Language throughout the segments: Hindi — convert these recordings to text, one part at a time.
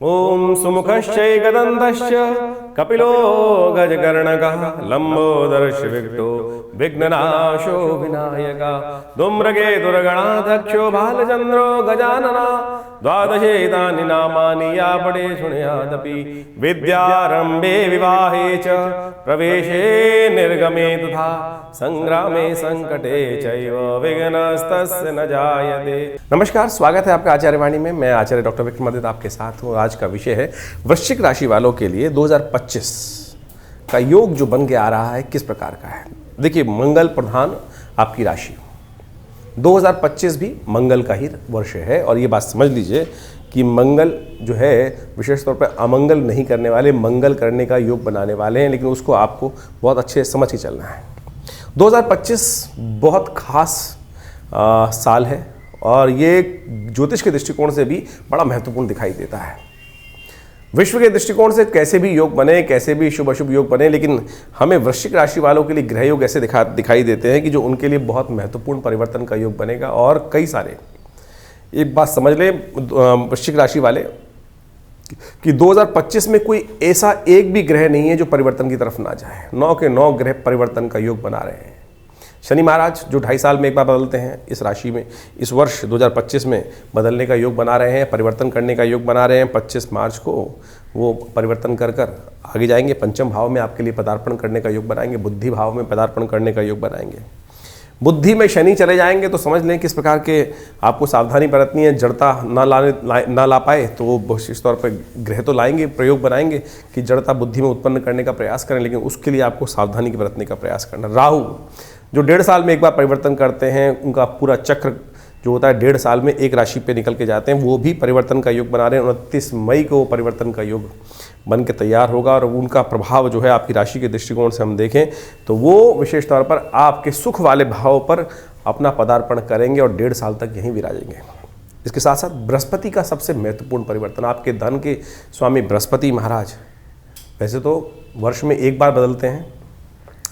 ओम सुमुखश्चैकदन्तश्च कपिलो गजकर्णकः लंबोदरश्च विकटो विघ्ननाशो विनायकः धूम्रकेतुर्गणाध्यक्षो बालचन्द्रो गजानना द्वादशेतानि नामानि या पठे शृणुयादपि विद्यारम्भे विवाहे च प्रवेशे निर्गमे तथा संग्रामे संकटे चैव विघ्नस्तस्य न जायते। नमस्कार, स्वागत है आपका आचार्यवाणी में। मैं आचार्य डॉक्टर विक्रमादित्य आपके साथ हूँ। आज का विषय है वृश्चिक राशि वालों के लिए 2025 का योग जो बन के आ रहा है किस प्रकार का है। देखिए, मंगल प्रधान आपकी राशि, 2025 भी मंगल का ही वर्ष है। और ये बात समझ लीजिए कि मंगल जो है विशेष तौर पर अमंगल नहीं करने वाले, मंगल करने का योग बनाने वाले हैं, लेकिन उसको आपको बहुत अच्छे समझ के चलना है। 2025 बहुत खास साल है और ये ज्योतिष के दृष्टिकोण से भी बड़ा महत्वपूर्ण दिखाई देता है। विश्व के दृष्टिकोण से कैसे भी योग बने, कैसे भी शुभ अशुभ योग बने, लेकिन हमें वृश्चिक राशि वालों के लिए ग्रह योग ऐसे दिखाई देते हैं कि जो उनके लिए बहुत महत्वपूर्ण परिवर्तन का योग बनेगा। और कई सारे, एक बात समझ लें वृश्चिक राशि वाले कि 2025 में कोई ऐसा एक भी ग्रह नहीं है जो परिवर्तन की तरफ ना जाए। 9 के 9 ग्रह परिवर्तन का योग बना रहे हैं। शनि महाराज जो 2.5 साल में एक बार बदलते हैं, इस राशि में इस वर्ष 2025 में बदलने का योग बना रहे हैं, परिवर्तन करने का योग बना रहे हैं। 25 मार्च को वो परिवर्तन कर आगे जाएंगे। पंचम भाव में आपके लिए पदार्पण करने का योग बनाएंगे, बुद्धि भाव में पदार्पण करने का योग बनाएंगे। बुद्धि में शनि चले जाएंगे तो समझ लें किस प्रकार के आपको सावधानी बरतनी है। जड़ता ना ला पाए तो वो विशेष तौर पर ग्रह तो लाएंगे, प्रयोग बनाएंगे कि जड़ता बुद्धि में उत्पन्न करने का प्रयास करें, लेकिन उसके लिए आपको सावधानी बरतने का प्रयास करना। राहु जो 1.5 साल में एक बार परिवर्तन करते हैं, उनका पूरा चक्र जो होता है 1.5 साल में एक राशि पे निकल के जाते हैं, वो भी परिवर्तन का योग बना रहे हैं। 29 मई को परिवर्तन का योग बन के तैयार होगा और उनका प्रभाव जो है आपकी राशि के दृष्टिकोण से हम देखें तो वो विशेष तौर पर आपके सुख वाले भाव पर अपना पदार्पण करेंगे और 1.5 साल तक यहीं विराजेंगे। इसके साथ साथ बृहस्पति का सबसे महत्वपूर्ण परिवर्तन, आपके धन के स्वामी बृहस्पति महाराज वैसे तो वर्ष में एक बार बदलते हैं,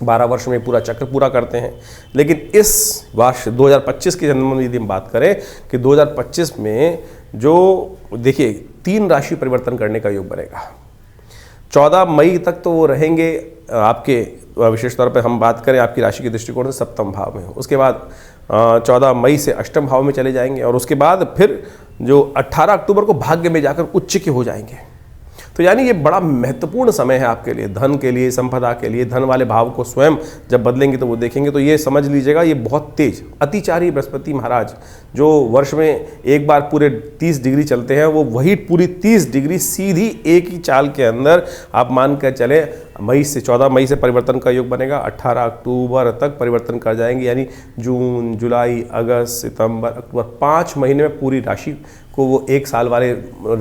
12 वर्ष में पूरा चक्र पूरा करते हैं, लेकिन इस वर्ष 2025 की जन्म यदि हम बात करें कि 2025 में जो देखिए 3 राशि परिवर्तन करने का योग बनेगा। 14 मई तक तो वो रहेंगे आपके विशेष तौर पर हम बात करें आपकी राशि के दृष्टिकोण से 7वें भाव में। उसके बाद 14 मई से 8वें भाव में चले जाएंगे और उसके बाद फिर जो 18 अक्टूबर को भाग्य में जाकर उच्च के हो जाएंगे। तो यानी ये बड़ा महत्वपूर्ण समय है आपके लिए, धन के लिए, संपदा के लिए। धन वाले भाव को स्वयं जब बदलेंगे तो वो देखेंगे तो ये समझ लीजिएगा ये बहुत तेज अतिचारी बृहस्पति महाराज जो वर्ष में एक बार पूरे 30 डिग्री चलते हैं, वो वही पूरी 30 डिग्री सीधी एक ही चाल के अंदर आप मान कर चले 14 मई से परिवर्तन का योग बनेगा, 18 अक्टूबर तक परिवर्तन कर जाएंगे। यानी जून, जुलाई, अगस्त, सितंबर, अक्टूबर 5 महीने में पूरी राशि को वो 1 साल वाले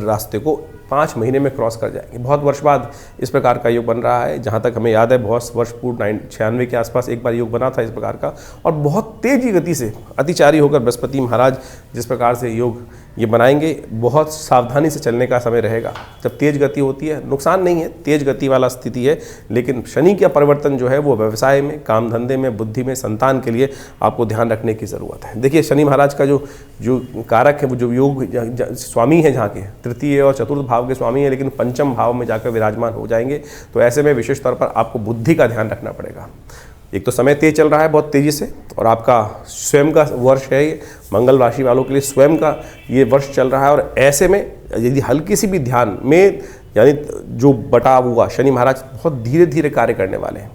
रास्ते को 5 महीने में क्रॉस कर जाएंगे। बहुत वर्ष बाद इस प्रकार का योग बन रहा है। जहाँ तक हमें याद है बहुत वर्ष पूर्व 96 के आसपास एक बार योग बना था इस प्रकार का, और बहुत तेजी गति से अतिचारी होकर बृहस्पति महाराज जिस प्रकार से योग ये बनाएंगे, बहुत सावधानी से चलने का समय रहेगा। जब तेज गति होती है, नुकसान नहीं है, तेज गति वाला स्थिति है, लेकिन शनि का परिवर्तन जो है वो व्यवसाय में, काम धंधे में, बुद्धि में, संतान के लिए आपको ध्यान रखने की ज़रूरत है। देखिए, शनि महाराज का जो कारक है, वो जो योग स्वामी है, जहाँ के तृतीय और चतुर्थ भाव के स्वामी है, लेकिन पंचम भाव में जाकर विराजमान हो जाएंगे। तो ऐसे में विशेष तौर पर आपको बुद्धि का ध्यान रखना पड़ेगा। एक तो समय तेज चल रहा है बहुत तेज़ी से, और आपका स्वयं का वर्ष है ये, मंगल राशि वालों के लिए स्वयं का ये वर्ष चल रहा है। और ऐसे में यदि हल्की सी भी ध्यान में, यानी जो बटाव हुआ, शनि महाराज बहुत धीरे धीरे कार्य करने वाले हैं।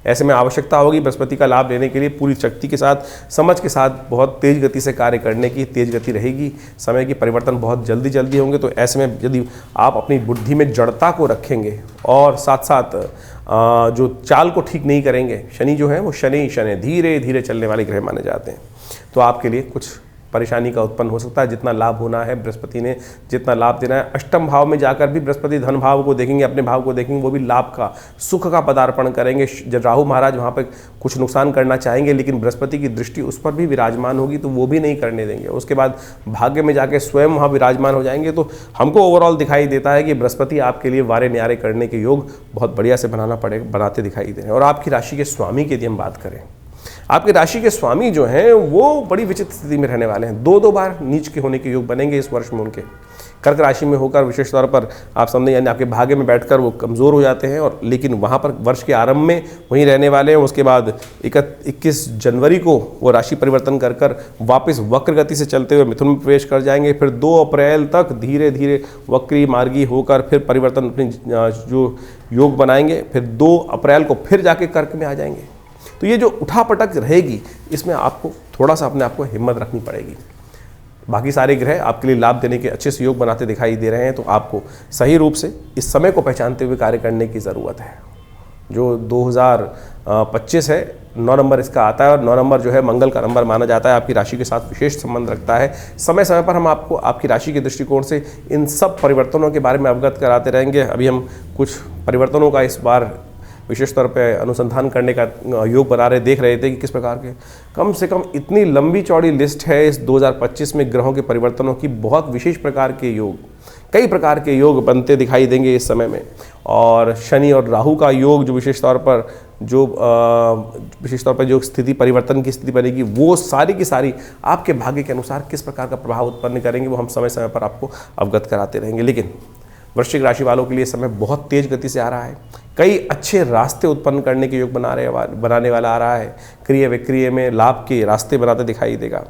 ऐसे में आवश्यकता होगी बृहस्पति का लाभ लेने के लिए पूरी शक्ति के साथ, समझ के साथ, बहुत तेज गति से कार्य करने की तेज गति रहेगी। समय की परिवर्तन बहुत जल्दी होंगे। तो ऐसे में यदि आप अपनी बुद्धि में जड़ता को रखेंगे और साथ साथ जो चाल को ठीक नहीं करेंगे, शनि जो है वो शनि धीरे धीरे चलने वाले ग्रह माने जाते हैं, तो आपके लिए कुछ परेशानी का उत्पन्न हो सकता है। जितना लाभ होना है बृहस्पति ने जितना लाभ देना है, अष्टम भाव में जाकर भी बृहस्पति धन भाव को देखेंगे, अपने भाव को देखेंगे, वो भी लाभ का, सुख का पदार्पण करेंगे। जब राहु महाराज वहाँ पर कुछ नुकसान करना चाहेंगे, लेकिन बृहस्पति की दृष्टि उस पर भी विराजमान होगी तो वो भी नहीं करने देंगे। उसके बाद भाग्य में जाके स्वयं वहाँ विराजमान हो जाएंगे। तो हमको ओवरऑल दिखाई देता है कि बृहस्पति आपके लिए वारे न्यारे करने के योग बहुत बढ़िया से बनाते दिखाई दे रहे हैं। और आपकी राशि के स्वामी की यदि हम बात करें, आपकी राशि के स्वामी जो हैं वो बड़ी विचित्र स्थिति में रहने वाले हैं। 2 बार नीच के होने के योग बनेंगे इस वर्ष में उनके। कर्क राशि में होकर विशेष तौर पर आप समझें, यानी आपके भाग्य में बैठकर वो कमज़ोर हो जाते हैं, और लेकिन वहाँ पर वर्ष के आरंभ में वहीं रहने वाले हैं। उसके बाद 21 जनवरी को वो राशि परिवर्तन कर कर वापस वक्र गति से चलते हुए मिथुन में प्रवेश कर जाएंगे। फिर 2 अप्रैल तक धीरे धीरे वक्री मार्गी होकर फिर परिवर्तन अपनी जो योग बनाएंगे, फिर 2 अप्रैल को फिर जाके कर्क में आ जाएंगे। तो ये जो उठापटक रहेगी, इसमें आपको थोड़ा सा अपने आप को हिम्मत रखनी पड़ेगी। बाकी सारे ग्रह आपके लिए लाभ देने के अच्छे से योग बनाते दिखाई दे रहे हैं, तो आपको सही रूप से इस समय को पहचानते हुए कार्य करने की ज़रूरत है। जो 2025 है, 9 नंबर इसका आता है, और 9 नंबर जो है मंगल का नंबर माना जाता है, आपकी राशि के साथ विशेष संबंध रखता है। समय समय पर हम आपको आपकी राशि के दृष्टिकोण से इन सब परिवर्तनों के बारे में अवगत कराते रहेंगे। अभी हम कुछ परिवर्तनों का इस बार विशेष तौर पे अनुसंधान करने का योग बना रहे, देख रहे थे कि किस प्रकार के, कम से कम इतनी लंबी चौड़ी लिस्ट है इस 2025 में ग्रहों के परिवर्तनों की। बहुत विशेष प्रकार के योग, कई प्रकार के योग बनते दिखाई देंगे इस समय में। और शनि और राहु का योग जो विशेष तौर पर जो स्थिति परिवर्तन की स्थिति बनेगी, वो सारी की सारी आपके भाग्य के अनुसार किस प्रकार का प्रभाव उत्पन्न करेंगे, वो हम समय समय पर आपको अवगत कराते रहेंगे। लेकिन वृश्चिक राशि वालों के लिए समय बहुत तेज गति से आ रहा है। कई अच्छे रास्ते उत्पन्न करने के योग बनाने वाला आ रहा है। क्रिय विक्रिय में लाभ के रास्ते बनाते दिखाई देगा।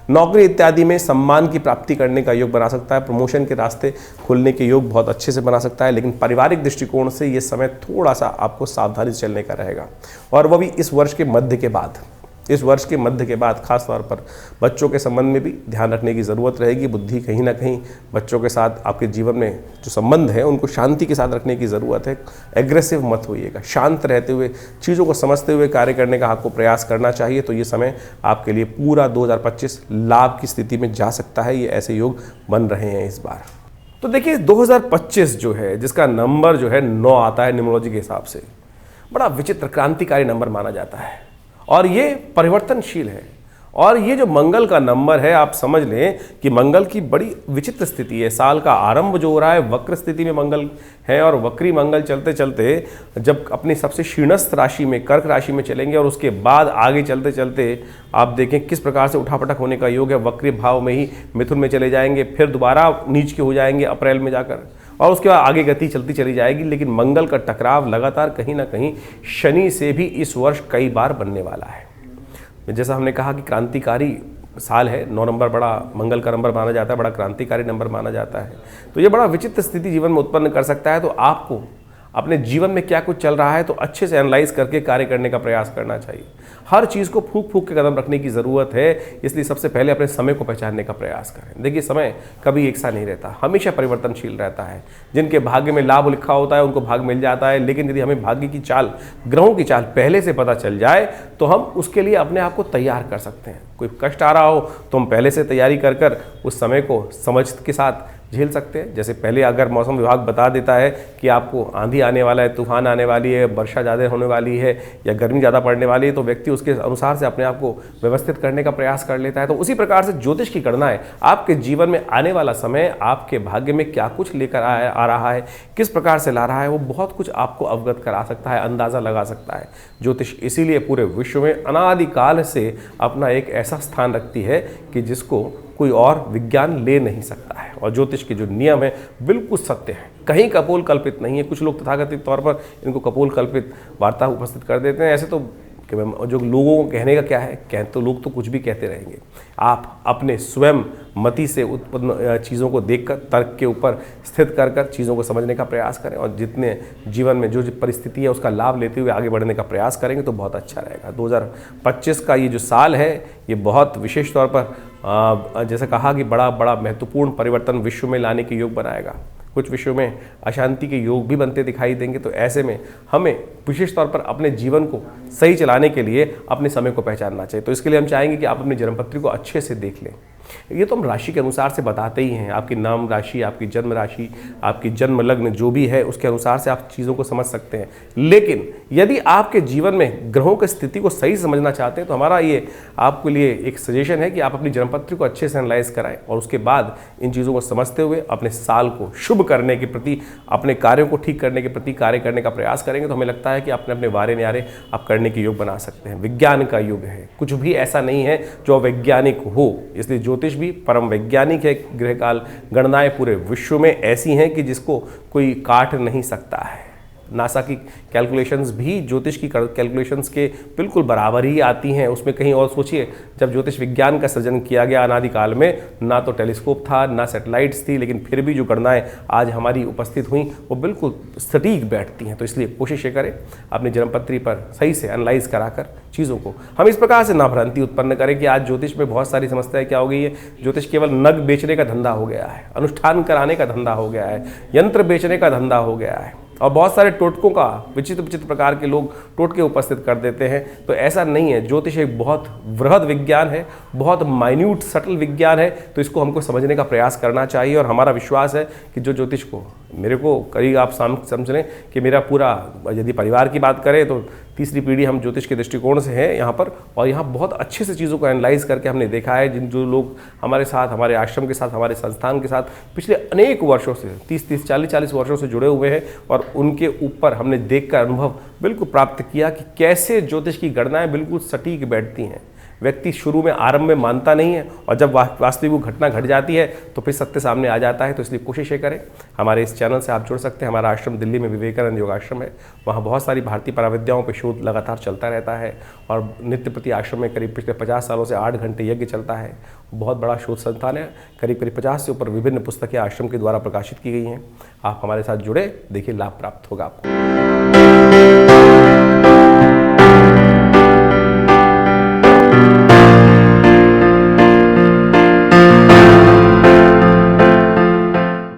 नौकरी इत्यादि में सम्मान की प्राप्ति करने का योग बना सकता है। प्रमोशन के रास्ते खुलने के योग बहुत अच्छे से बना सकता है। लेकिन पारिवारिक दृष्टिकोण से ये समय थोड़ा सा आपको सावधानी से चलने का रहेगा, और वह भी इस वर्ष के मध्य के बाद। इस वर्ष के मध्य के बाद खास तौर पर बच्चों के संबंध में भी ध्यान रखने की ज़रूरत रहेगी। बुद्धि कहीं ना कहीं बच्चों के साथ आपके जीवन में जो संबंध है उनको शांति के साथ रखने की ज़रूरत है। एग्रेसिव मत होइएगा, शांत रहते हुए चीज़ों को समझते हुए कार्य करने का आपको प्रयास करना चाहिए। तो ये समय आपके लिए पूरा 2025 लाभ की स्थिति में जा सकता है। ये ऐसे योग बन रहे हैं इस बार। तो देखिए 2025 जो है, जिसका नंबर जो है 9 आता है न्यूमरोलॉजी के हिसाब से, बड़ा विचित्र क्रांतिकारी नंबर माना जाता है, और ये परिवर्तनशील है। और ये जो मंगल का नंबर है, आप समझ लें कि मंगल की बड़ी विचित्र स्थिति है। साल का आरंभ जो हो रहा है वक्र स्थिति में मंगल है, और वक्री मंगल चलते चलते जब अपनी सबसे क्षीणस्थ राशि में कर्क राशि में चलेंगे, और उसके बाद आगे चलते चलते आप देखें किस प्रकार से उठापटक होने का योग है। वक्री भाव में ही मिथुन में चले जाएंगे, फिर दोबारा नीच के हो जाएंगे अप्रैल में जाकर, और उसके बाद आगे गति चलती चली जाएगी। लेकिन मंगल का टकराव लगातार कहीं ना कहीं शनि से भी इस वर्ष कई बार बनने वाला है। जैसा हमने कहा कि क्रांतिकारी साल है, 9 नंबर बड़ा मंगल का नंबर माना जाता है, बड़ा क्रांतिकारी नंबर माना जाता है। तो ये बड़ा विचित्र स्थिति जीवन में उत्पन्न कर सकता है। तो आपको अपने जीवन में क्या कुछ चल रहा है तो अच्छे से एनालाइज करके कार्य करने का प्रयास करना चाहिए। हर चीज़ को फूंक फूंक के कदम रखने की ज़रूरत है। इसलिए सबसे पहले अपने समय को पहचानने का प्रयास करें। देखिए समय कभी एक सा नहीं रहता, हमेशा परिवर्तनशील रहता है। जिनके भाग्य में लाभ लिखा होता है उनको भाग्य मिल जाता है, लेकिन यदि हमें भाग्य की चाल, ग्रहों की चाल पहले से पता चल जाए तो हम उसके लिए अपने आप को तैयार कर सकते हैं। कोई कष्ट आ रहा हो तो हम पहले से तैयारी कर कर उस समय को समझ के साथ झेल सकते हैं। जैसे पहले अगर मौसम विभाग बता देता है कि आपको आंधी आने वाला है, तूफान आने वाली है, वर्षा ज़्यादा होने वाली है या गर्मी ज़्यादा पड़ने वाली है, तो व्यक्ति उसके अनुसार से अपने आप को व्यवस्थित करने का प्रयास कर लेता है। तो उसी प्रकार से ज्योतिष की गणनाएं आपके जीवन में आने वाला समय आपके भाग्य में क्या कुछ लेकर आ रहा है, किस प्रकार से ला रहा है, वो बहुत कुछ आपको अवगत करा सकता है, अंदाज़ा लगा सकता है। ज्योतिष इसीलिए पूरे विश्व में अनादिकाल से अपना एक ऐसा स्थान रखती है कि जिसको कोई और विज्ञान ले नहीं सकता है। और ज्योतिष के जो नियम है बिल्कुल सत्य है, कहीं कपोल कल्पित नहीं है। कुछ लोग तथाकथित तौर पर इनको कपोल कल्पित वार्ता उपस्थित कर देते हैं। ऐसे तो जो लोगों को कहने का क्या है, तो लोग तो कुछ भी कहते रहेंगे। आप अपने स्वयं मति से उत्पन्न चीज़ों को देखकर तर्क के ऊपर स्थित कर कर चीज़ों को समझने का प्रयास करें, और जितने जीवन में जो परिस्थिति है उसका लाभ लेते हुए आगे बढ़ने का प्रयास करेंगे तो बहुत अच्छा रहेगा। 2025 का ये जो साल है ये बहुत विशेष तौर पर जैसे कहा कि बड़ा बड़ा महत्वपूर्ण परिवर्तन विश्व में लाने के योग बनाएगा। कुछ विषयों में अशांति के योग भी बनते दिखाई देंगे। तो ऐसे में हमें विशेष तौर पर अपने जीवन को सही चलाने के लिए अपने समय को पहचानना चाहिए। तो इसके लिए हम चाहेंगे कि आप अपनी जन्मपत्री को अच्छे से देख लें। ये तो हम राशि के अनुसार से बताते ही हैं, आपकी नाम राशि, आपकी जन्म राशि, आपकी जन्म लग्न जो भी है उसके अनुसार से आप चीज़ों को समझ सकते हैं। लेकिन यदि आपके जीवन में ग्रहों की स्थिति को सही समझना चाहते हैं तो हमारा ये आपके लिए एक सजेशन है कि आप अपनी जन्मपत्री को अच्छे से एनालाइज कराएं, और उसके बाद इन चीज़ों को समझते हुए अपने साल को शुभ करने के प्रति, अपने कार्यों को ठीक करने के प्रति कार्य करने का प्रयास करेंगे तो हमें लगता है कि अपने अपने वारे न्यारे आप करने के योग बना सकते हैं। विज्ञान का युग है, कुछ भी ऐसा नहीं है जो अवैज्ञानिक हो। इसलिए ज्योतिष ज्योतिष भी परम वैज्ञानिक है। ग्रहकाल गणनाएं पूरे विश्व में ऐसी हैं कि जिसको कोई काट नहीं सकता है। नासा की कैलकुलेशंस भी ज्योतिष की कैलकुलेशंस के बिल्कुल बराबर ही आती हैं। उसमें कहीं और सोचिए, जब ज्योतिष विज्ञान का सृजन किया गया अनादिकाल में, ना तो टेलीस्कोप था, ना सैटेलाइट्स थी, लेकिन फिर भी जो गणनाएं आज हमारी उपस्थित हुई वो बिल्कुल सटीक बैठती हैं। तो इसलिए कोशिश ये करें अपनी जन्मपत्री पर सही से एनालाइज कराकर चीज़ों को हम इस प्रकार से ना भ्रांति उत्पन्न करें कि आज ज्योतिष में बहुत सारी समस्याएं क्या हो गई है। ज्योतिष केवल नग बेचने का धंधा हो गया है, अनुष्ठान कराने का धंधा हो गया है, यंत्र बेचने का धंधा हो गया है, और बहुत सारे टोटकों का विचित्र विचित्र प्रकार के लोग टोटके उपस्थित कर देते हैं। तो ऐसा नहीं है। ज्योतिष एक बहुत वृहद विज्ञान है, बहुत माइन्यूट सटल विज्ञान है। तो इसको हमको समझने का प्रयास करना चाहिए। और हमारा विश्वास है कि जो ज्योतिष को मेरे को करीब आप समझ लें कि मेरा पूरा, यदि परिवार की बात करें तो तीसरी पीढ़ी हम ज्योतिष के दृष्टिकोण से हैं यहाँ पर, और यहाँ बहुत अच्छे से चीज़ों को एनालाइज करके हमने देखा है। जो लोग हमारे साथ, हमारे आश्रम के साथ, हमारे संस्थान के साथ पिछले अनेक वर्षों से 30 40 वर्षों से जुड़े हुए हैं, और उनके ऊपर हमने देखकर अनुभव बिल्कुल प्राप्त किया कि कैसे ज्योतिष की गणनाएं बिल्कुल सटीक बैठती हैं। व्यक्ति शुरू में आरंभ में मानता नहीं है, और जब वास्तविक वो घटना घट जाती है तो फिर सत्य सामने आ जाता है। तो इसलिए कोशिश ये करें, हमारे इस चैनल से आप जुड़ सकते हैं। हमारा आश्रम दिल्ली में विवेकानंद योगाश्रम है, वहाँ बहुत सारी भारतीय पराविद्याओं पर शोध लगातार चलता रहता है, और नित्य प्रति आश्रम में करीब पिछले 50 सालों से 8 घंटे यज्ञ चलता है। बहुत बड़ा शोध संस्थान है, करीब 50 से ऊपर विभिन्न पुस्तकें आश्रम के द्वारा प्रकाशित की गई हैं। आप हमारे साथ जुड़े, देखिए लाभ प्राप्त होगा आपको।